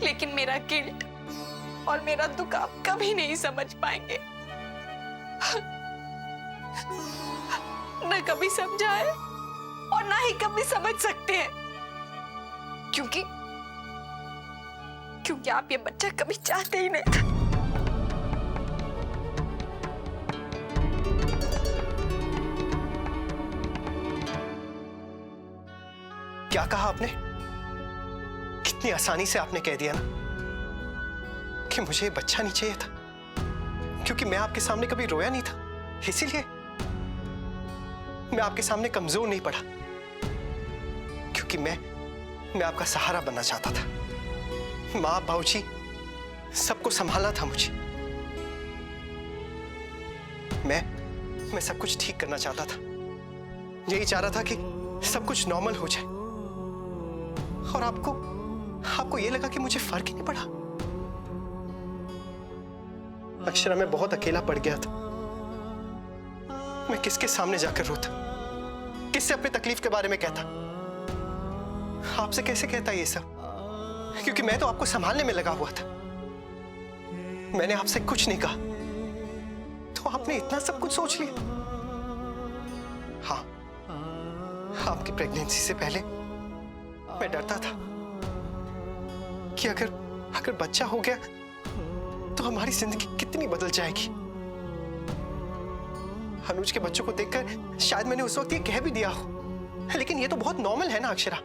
लेकिन मेरा गिल्ट और मेरा दुख आप कभी नहीं समझ पाएंगे। न कभी समझा है और ना ही कभी समझ सकते हैं, क्योंकि आप ये बच्चा कभी चाहते ही नहीं थे। क्या कहा आपने? कितनी आसानी से आपने कह दिया ना कि मुझे बच्चा नहीं चाहिए था, क्योंकि मैं आपके सामने कभी रोया नहीं था, इसीलिए मैं आपके सामने कमजोर नहीं पड़ा, क्योंकि मैं आपका सहारा बनना चाहता था। माँ बाबूजी सबको संभालना था मुझे। मैं सब कुछ ठीक करना चाहता था, यही चाह रहा था कि सब कुछ नॉर्मल हो जाए, और आपको ये लगा कि मुझे फर्क ही नहीं पड़ा। अक्षरा, मैं बहुत अकेला पड़ गया था। मैं किसके सामने जाकर रोता, किससे अपनी तकलीफ के बारे में कहता, आपसे कैसे कहता ये सब, क्योंकि मैं तो आपको संभालने में लगा हुआ था। मैंने आपसे कुछ नहीं कहा तो आपने इतना सब कुछ सोच लिया। हाँ, आपकी प्रेगनेंसी से पहले मैं डरता था कि अगर बच्चा हो गया तो हमारी जिंदगी कितनी बदल जाएगी। अनुज के बच्चों को देखकर शायद मैंने उस वक्त ये कह भी दिया हो, लेकिन ये तो बहुत नॉर्मल है ना अक्षरा।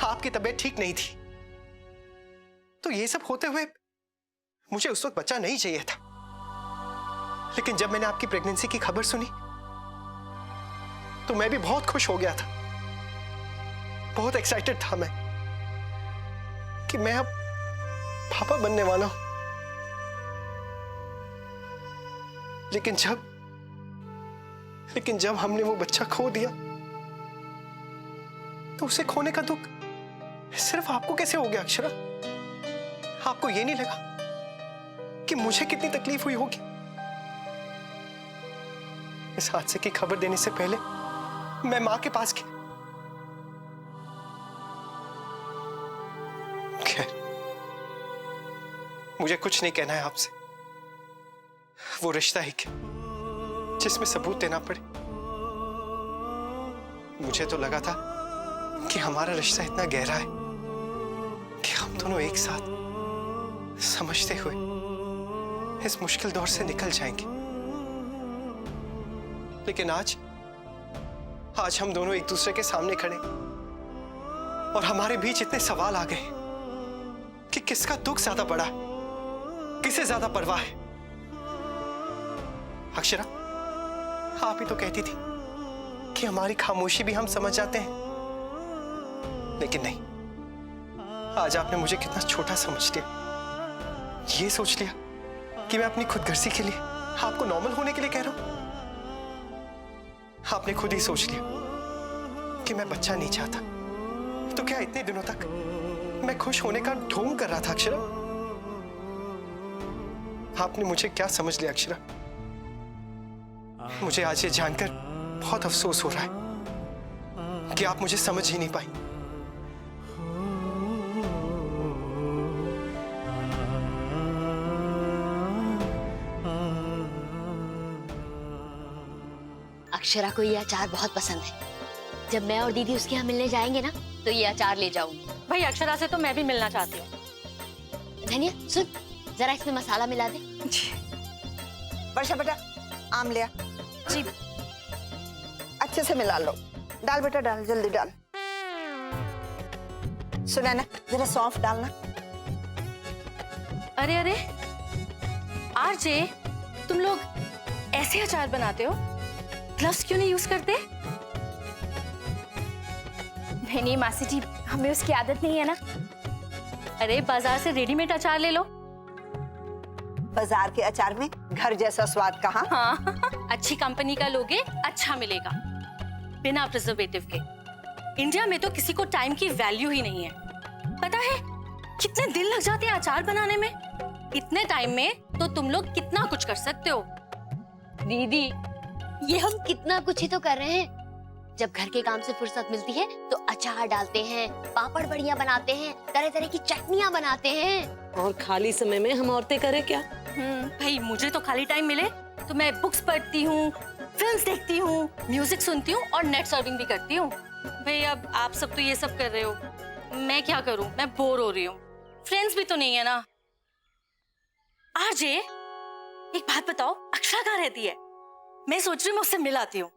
आपकी तबीयत ठीक नहीं थी, तो ये सब होते हुए मुझे उस वक्त बच्चा नहीं चाहिए था। लेकिन जब मैंने आपकी प्रेगनेंसी की खबर सुनी तो मैं भी बहुत खुश हो गया था, बहुत एक्साइटेड था मैं कि मैं अब पापा बनने वाला हूं। लेकिन जब हमने वो बच्चा खो दिया तो उसे खोने का दुख सिर्फ आपको कैसे हो गया अक्षरा? आपको ये नहीं लगा कि मुझे कितनी तकलीफ हुई होगी? इस हादसे की खबर देने से पहले मैं मां के पास गया। खैर, मुझे कुछ नहीं कहना है आपसे। वो रिश्ता ही क्या जिसमें सबूत देना पड़े। मुझे तो लगा था कि हमारा रिश्ता इतना गहरा है कि हम दोनों एक साथ समझते हुए इस मुश्किल दौर से निकल जाएंगे। लेकिन आज हम दोनों एक दूसरे के सामने खड़े और हमारे बीच इतने सवाल आ गए कि किसका दुख ज्यादा बड़ा है, किसे ज्यादा परवाह है। अक्षरा, आप ही तो कहती थी कि हमारी खामोशी भी हम समझ जाते हैं, लेकिन नहीं, आज आपने मुझे कितना छोटा समझ लिया। ये सोच लिया कि मैं अपनी खुदगर्जी के लिए आपको नॉर्मल होने के लिए कह रहा हूं। आपने खुद ही सोच लिया कि मैं बच्चा नहीं चाहता, तो क्या इतने दिनों तक मैं खुश होने का ढोंग कर रहा था अक्षरा? आपने मुझे क्या समझ लिया अक्षरा? मुझे आज ये जानकर बहुत अफसोस हो रहा है कि आप मुझे समझ ही नहीं पाई। अक्षरा को ये अचार बहुत पसंद है। जब मैं और दीदी उसके यहाँ मिलने जाएंगे ना तो ये अचार ले जाऊंगी। भाई अक्षरा से तो मैं भी मिलना चाहती हूँ। धनिया सुन, जरा इसमें मसाला मिला दे। वर्षा बेटा, आम ले आ। जी। अच्छे से मिला लो। डाल बेटा, डाल, जल्दी डाल। सुना ना, जरा सौंफ डालना। अरे अरे आरजे, तुम लोग ऐसे अचार बनाते हो? ग्लव्स क्यों नहीं यूज करते? नहीं मासी जी, हमें उसकी आदत नहीं है ना। अरे बाजार से रेडीमेड अचार ले लो। बाजार के अचार में घर जैसा स्वाद कहाँ? हाँ अच्छी कंपनी का लोगे अच्छा मिलेगा, बिना प्रिजर्वेटिव के। इंडिया में तो किसी को टाइम की वैल्यू ही नहीं है। पता है कितने दिन लग जाते हैं अचार बनाने में? इतने टाइम में तो तुम लोग कितना कुछ कर सकते हो। दीदी, ये हम कितना कुछ ही तो कर रहे हैं। जब घर के काम से फुर्सत मिलती है तो अचार डालते हैं, पापड़ बड़ियाँ बनाते हैं, तरह तरह की चटनियाँ बनाते हैं। और खाली समय में हम औरतें करें क्या? भाई मुझे तो खाली टाइम मिले तो मैं बुक्स पढ़ती हूँ, फिल्म्स देखती हूँ, म्यूजिक सुनती हूँ और नेट सर्फिंग भी करती हूँ। भाई अब आप सब तो ये सब कर रहे हो, मैं क्या करूँ? मैं बोर हो रही हूँ, फ्रेंड्स भी तो नहीं है ना। आरजे, एक बात बताओ, अक्षरा कहाँ रहती है? मैं सोच रही हूँ मैं उससे मिल आती हूँ।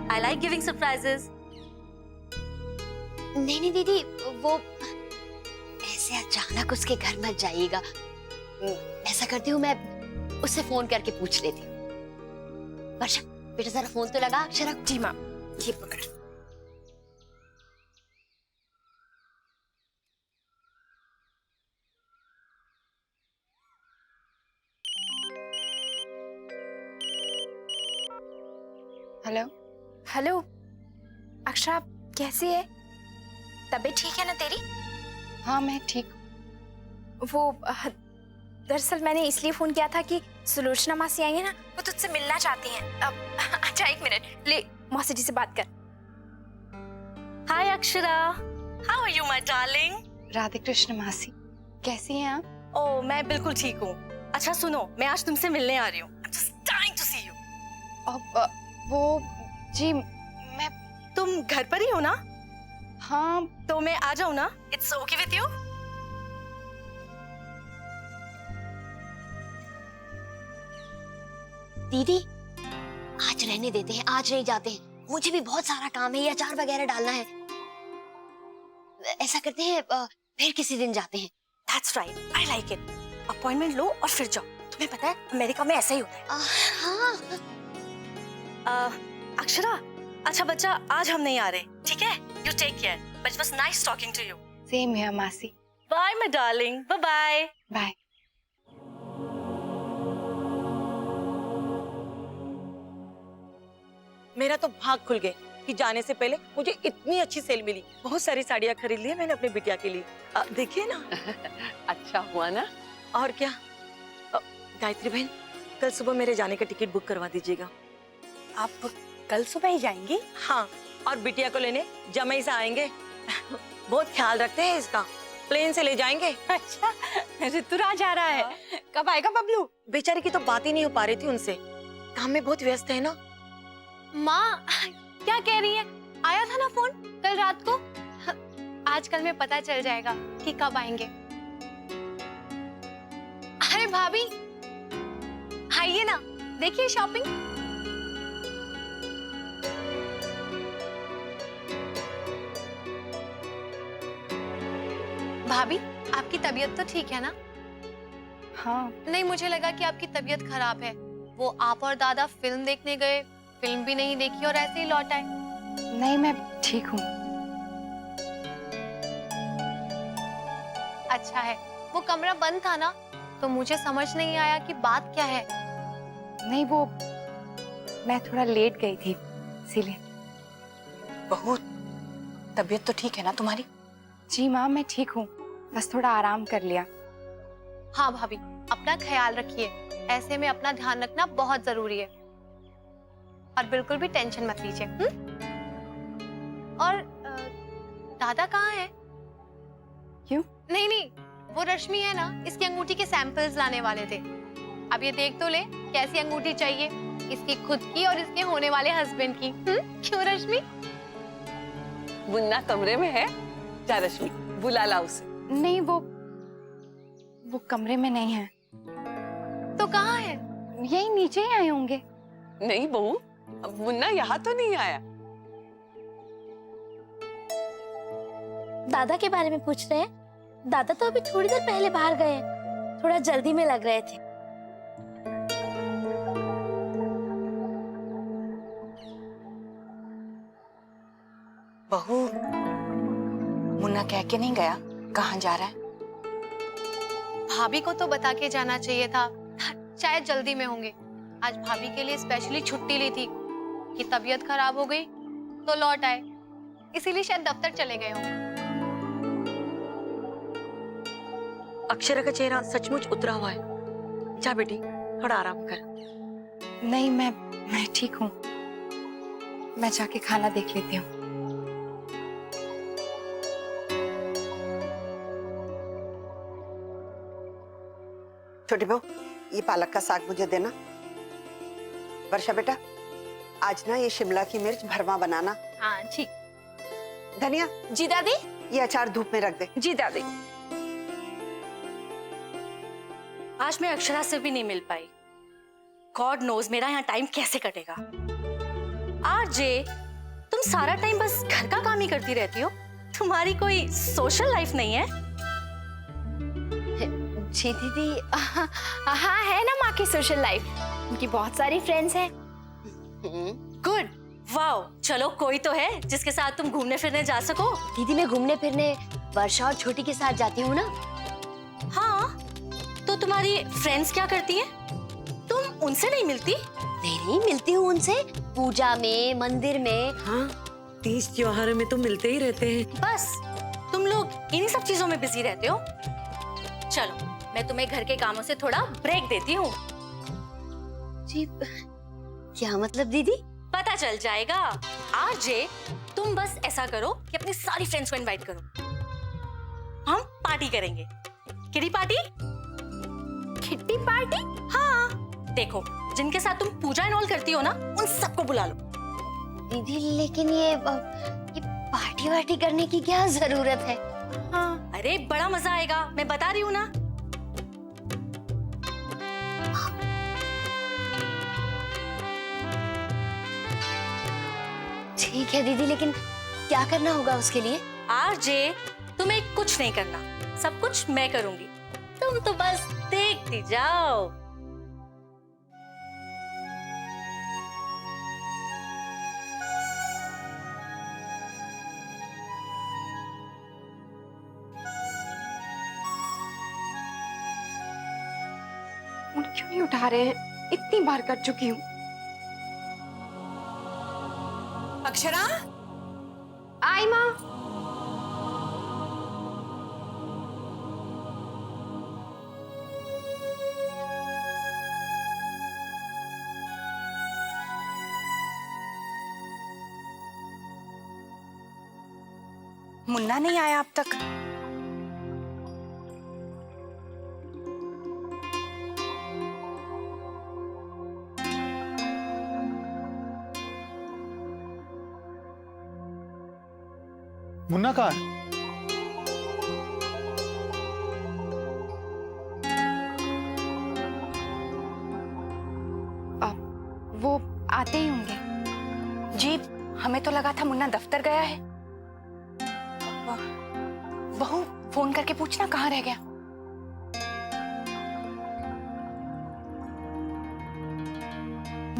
I like giving surprises. नहीं नहीं दीदी, वो ऐसे अचानक उसके घर मत जाइएगा। ऐसा करती हूँ, मैं उससे फोन करके पूछ लेती हूँ। वर्षा बेटा जरा फोन तो लगा अक्षरा। जी माँ, ये पकड़। हेलो हेलो अक्षरा, कैसी है? तबीयत ठीक है ना तेरी? हाँ मैं ठीक। वो दरअसल मैंने इसलिए फोन किया था कि सुलोचना मासी आई है ना, वो तुझसे मिलना चाहती हैं। अब अच्छा एक मिनट, ले मौसी जी से बात कर। Hi Akshara, how are you my darling? Radhe Krishna मासी, कैसी हैं आप? ओह मैं बिल्कुल ठीक हूँ। अच्छा सुनो, मैं आज तुमसे मिलने आ रही हूँ। I'm just dying to see you. वो जी मैं, तुम घर पर ही हो ना? हाँ तो मैं आ जाऊँ ना? It's okay with you? दीदी आज रहने देते हैं, आज नहीं जाते हैं। मुझे भी बहुत सारा काम है, ये अचार वगैरह डालना है। ऐसा करते हैं फिर किसी दिन जाते हैं। That's right, I like it. Appointment लो और फिर जाओ। तुम्हें पता है अमेरिका में ऐसा ही होता है। हाँ अक्षरा, अच्छा बच्चा, आज हम नहीं आ रहे, ठीक है? You take care. But it was nice talking to you. Same है मासी। Bye my darling. Bye bye. Bye. मेरा तो भाग खुल गए कि जाने से पहले मुझे इतनी अच्छी सेल मिली। बहुत सारी साड़ियाँ खरीद ली है मैंने अपने बिटिया के लिए। देखिए ना। अच्छा हुआ ना। और क्या। गायत्री बहन, कल सुबह मेरे जाने का टिकट बुक करवा दीजिएगा। आप कल सुबह ही जाएंगी? हाँ, और बिटिया को लेने जमई से आएंगे। बहुत ख्याल रखते हैं इसका, प्लेन से ले जाएंगे। अच्छा, ऋतुराज आ रहा है। कब आएगा बबलू? बेचारे की तो बात ही नहीं हो पा रही थी उनसे, काम में बहुत व्यस्त है ना। माँ क्या कह रही है? आया था ना फोन कल रात को। आजकल में पता चल जाएगा कि कब आएंगे। अरे भाभी आइए ना, देखिए शॉपिंग। भाभी आपकी तबीयत तो ठीक है ना? हाँ नहीं, मुझे लगा कि आपकी तबीयत खराब है। वो आप और दादा फिल्म देखने गए, फिल्म भी नहीं देखी और ऐसे ही लौट आए। नहीं मैं ठीक हूँ। अच्छा है, वो कमरा बंद था ना, तो मुझे समझ नहीं आया कि बात क्या है। नहीं वो मैं थोड़ा लेट गई थी इसीलिए। बहू, तबीयत तो ठीक है ना तुम्हारी? जी माँ मैं ठीक हूँ, बस थोड़ा आराम कर लिया। हाँ भाभी, अपना ख्याल रखिए। ऐसे में अपना ध्यान रखना बहुत जरूरी है और बिल्कुल भी टेंशन मत लीजिए। और दादा कहाँ है? क्यों? नहीं नहीं, वो रश्मि है ना, इसकी अंगूठी के सैंपल्स लाने वाले थे। अब ये देख तो ले कैसी अंगूठी चाहिए, इसकी खुद की और इसके होने वाले हस्बैंड की। क्यों रश्मि? मुन्ना कमरे में है, जा रश्मि बुला ला उसे। नहीं वो कमरे में नहीं है। तो कहाँ है? यही नीचे ही आए होंगे। नहीं बहू, अब मुन्ना यहाँ तो नहीं आया। दादा के बारे में पूछ रहे हैं? दादा तो अभी थोड़ी देर पहले बाहर गए हैं, थोड़ा जल्दी में लग रहे थे। बहू, मुन्ना कह के नहीं गया कहाँ जा रहा है? भाभी को तो बता के जाना चाहिए था, शायद जल्दी में होंगे। आज भाभी के लिए स्पेशली छुट्टी ली थी कि तबीयत खराब हो गई तो लौट आए, इसीलिए शायद दफ्तर चले गए होंगे। अक्षरा का चेहरा सचमुच उतरा हुआ है। जा बेटी, थोड़ा आराम कर। नहीं मैं ठीक हूँ। मैं जाके खाना देख लेती हूँ। छोटी बहू, ये पालक का साग मुझे देना। वर्षा बेटा, आज ना ये शिमला की मिर्च भरवा बनाना। हाँ ठीक। धनिया, जी दादी। ये अचार धूप में रख दे। जी दादी। आज मैं अक्षरा से भी नहीं मिल पाई। गॉड नोज मेरा यहाँ टाइम कैसे कटेगा। आरजे, तुम सारा टाइम बस घर का काम ही करती रहती हो, तुम्हारी कोई सोशल लाइफ नहीं है? जी दीदी, हाँ है ना माँ की सोशल लाइफ, उनकी बहुत सारी फ्रेंड्स हैं। गुड, वाओ, चलो कोई तो है जिसके साथ तुम घूमने फिरने जा सको। दीदी मैं घूमने फिरने वर्षा और छोटी के साथ जाती हूँ ना। हाँ, तो तुम्हारी फ्रेंड्स क्या करती हैं? तुम उनसे नहीं मिलती? नहीं मिलती हूँ उनसे, पूजा में, मंदिर में। हाँ, तीज त्योहारों में तो मिलते ही रहते हैं। बस तुम लोग इन्हीं सब चीजों में बिजी रहते हो। चलो मैं तुम्हें घर के कामों से थोड़ा ब्रेक देती हूँ। जी क्या मतलब दीदी? पता चल जाएगा। आरजे, तुम बस ऐसा करो कि अपनी सारी फ्रेंड्स को इनवाइट करो, हम पार्टी करेंगे। Kitty party? Kitty party? हाँ, देखो जिनके साथ तुम पूजा एंड ऑल करती हो ना, उन सबको बुला लो। दीदी लेकिन ये पार्टी वार्टी करने की क्या जरूरत है? हाँ, अरे बड़ा मजा आएगा, मैं बता रही हूँ ना। ठीक है दीदी, लेकिन क्या करना होगा उसके लिए? आरजे, तुम्हें कुछ नहीं करना, सब कुछ मैं करूंगी, तुम तो बस देखती जाओ। फोन क्यों नहीं उठा रहे हैं? इतनी बार कर चुकी हूँ। अक्षरा, आई माँ। मुन्ना नहीं आया अब तक। मुन्ना कहाँ है? वो आते ही होंगे। जी, हमें तो लगा था मुन्ना दफ्तर गया है। बहू, फोन करके पूछना कहाँ रह गया।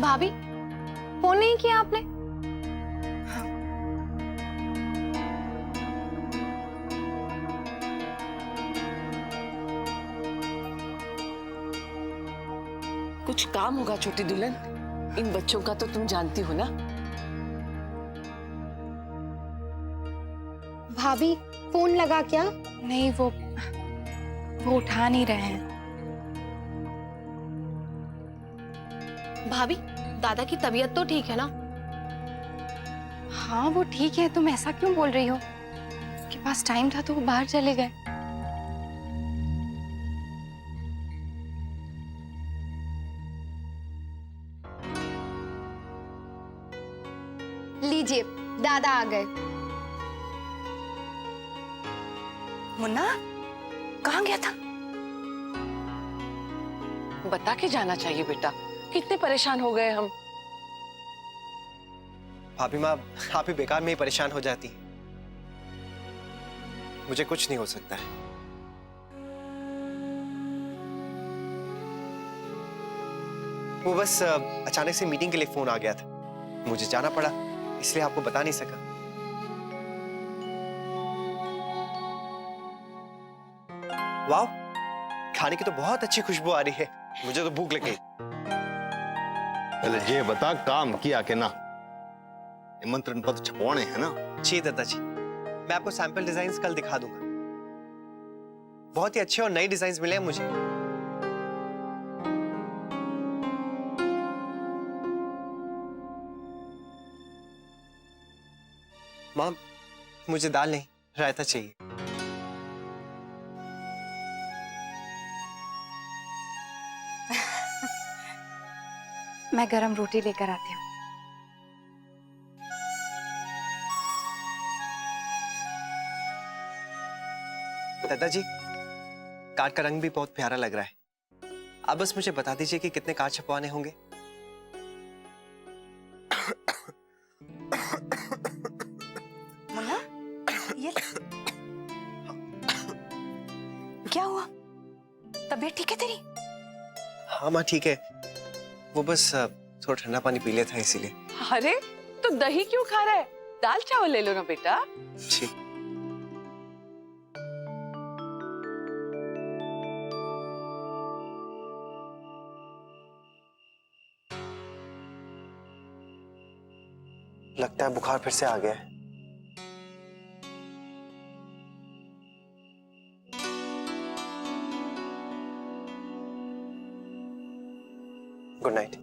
भाभी, फोन नहीं किया आपने? कुछ काम होगा छोटी दुल्हन, इन बच्चों का तो तुम जानती हो ना। भाभी, फोन लगा क्या? नहीं, वो उठा नहीं रहे हैं। भाभी, दादा की तबीयत तो ठीक है ना? हाँ वो ठीक है, तुम ऐसा क्यों बोल रही हो? उनके पास टाइम था तो वो बाहर चले गए। लीजिए, दादा आ गए। मुन्ना कहाँ गया था? बता के जाना चाहिए बेटा, कितने परेशान हो गए हम। भाभी माँ, आप ही बेकार में ही परेशान हो जाती। मुझे कुछ नहीं हो सकता है। वो बस अचानक से मीटिंग के लिए फोन आ गया था, मुझे जाना पड़ा, इसलिए आपको बता नहीं सका। वाह, खाने की तो बहुत अच्छी खुशबू आ रही है, मुझे तो भूख लग गई। पहले ये बता, काम किया कि ना? निमंत्रण पत्र छपवाने हैं ना? जी दादाजी, मैं आपको सैंपल डिजाइन्स कल दिखा दूंगा। बहुत ही अच्छे और नए डिजाइन्स मिले हैं मुझे। मुझे दाल नहीं, रायता चाहिए। मैं गरम रोटी लेकर आती हूँ। दादाजी, कार्ड का रंग भी बहुत प्यारा लग रहा है। आप बस मुझे बता दीजिए कि कितने कार्ड छपवाने होंगे। मुन्ना, ये क्या हुआ? तबीयत ठीक है तेरी? हाँ माँ ठीक है, वो बस थोड़ा ठंडा पानी पी लिया था इसीलिए। अरे तो दही क्यों खा रहा है? दाल चावल ले लो ना बेटा। जी। लगता है बुखार फिर से आ गया है। Good night.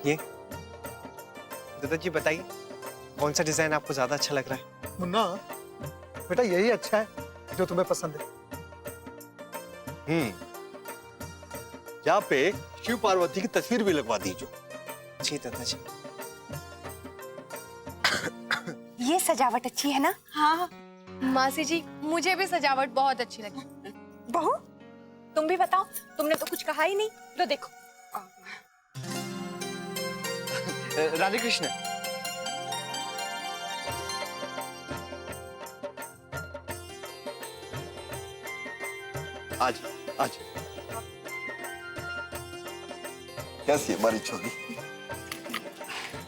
ये दादाजी बताइए, कौन सा डिजाइन आपको ज्यादा अच्छा लग रहा है? मुन्ना, बेटा यही अच्छा है जो तुम्हें पसंद है। यहाँ पे शिव पार्वती की तस्वीर भी लगवा दीजिए। जी दादाजी। ये सजावट अच्छी है ना? हाँ मासी जी, मुझे भी सजावट बहुत अच्छी लगी। बहू, तुम भी बताओ, तुमने तो कुछ कहा ही नहीं। लो देखो। राधे कृष्ण। आज आज कैसी है हमारी छोरी?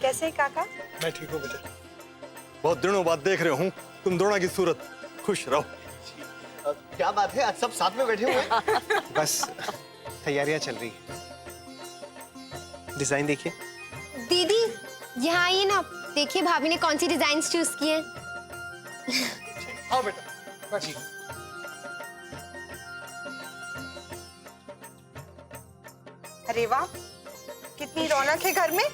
कैसे काका? मैं ठीक हूँ बेटा। बहुत दिनों बाद देख रहे हूँ तुम दोनों की सूरत। खुश रहो। क्या बात है, आज सब साथ में बैठे हुए हैं? बस तैयारियां चल रही है। डिजाइन देखिए। दीदी यहाँ आइए ना, देखिए भाभी ने कौन सी डिजाइन चूज की है। आओ बेटा। जी। अरे वाह, कितनी रौनक है घर में।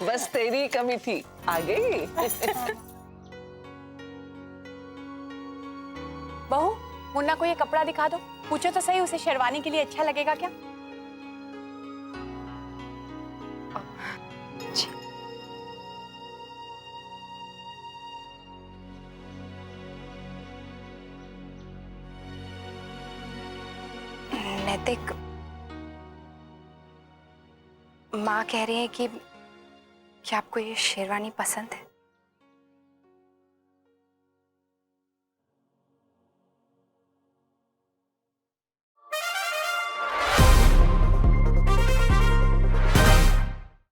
बस तेरी ही कमी थी, आ गई। बहू, मुन्ना को ये कपड़ा दिखा दो, पूछो तो सही उसे शेरवानी के लिए अच्छा लगेगा क्या? नैतिक, माँ कह रही है कि आपको ये शेरवानी पसंद है।